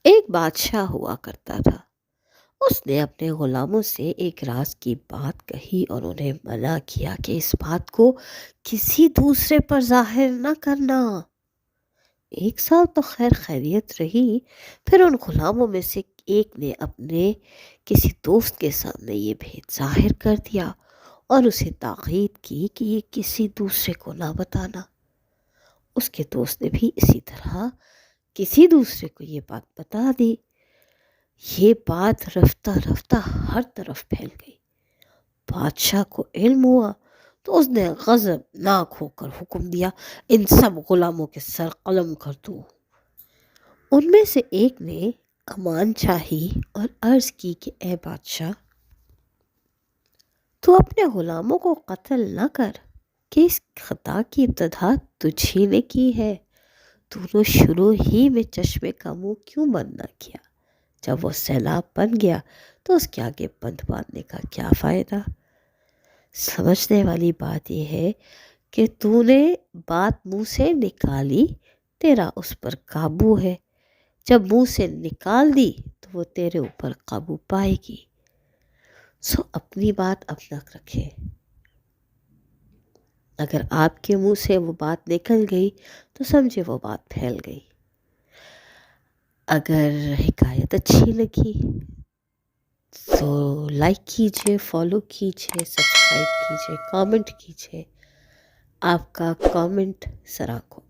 ایک بادشاہ ہوا کرتا تھا۔ اس نے اپنے غلاموں سے ایک راز کی بات کہی اور انہیں منع کیا کہ اس بات کو کسی دوسرے پر ظاہر نہ کرنا۔ ایک سال تو خیر خیریت رہی، پھر ان غلاموں میں سے ایک نے اپنے کسی دوست کے سامنے یہ بھید ظاہر کر دیا اور اسے تاکید کی کہ یہ کسی دوسرے کو نہ بتانا۔ اس کے دوست نے بھی اسی طرح کسی دوسرے کو یہ بات بتا دی۔ یہ بات رفتہ رفتہ ہر طرف پھیل گئی۔ بادشاہ کو علم ہوا تو اس نے غضبناک ہو کر حکم دیا، ان سب غلاموں کے سر قلم کر دو۔ ان میں سے ایک نے امان چاہی اور عرض کی کہ اے بادشاہ، تو اپنے غلاموں کو قتل نہ کر کہ اس خطا کی ابتدا تجھ ہی نے کی ہے۔ تو نے شروع ہی میں چشمے کا منہ کیوں بند نہ کیا؟ جب وہ سیلاب بن گیا تو اس کے آگے بند باندھنے کا کیا فائدہ؟ سمجھنے والی بات یہ ہے کہ تو نے بات منہ سے نکالی، تیرا اس پر قابو ہے، جب منہ سے نکال دی تو وہ تیرے اوپر قابو پائے گی۔ سو اپنی بات اپنا رکھے۔ اگر آپ کے منہ سے وہ بات نکل گئی تو سمجھے وہ بات پھیل گئی۔ اگر حکایت اچھی لگی تو لائک کیجئے، فالو کیجئے، سبسکرائب کیجئے، کامنٹ کیجئے۔ آپ کا کامنٹ سراہوں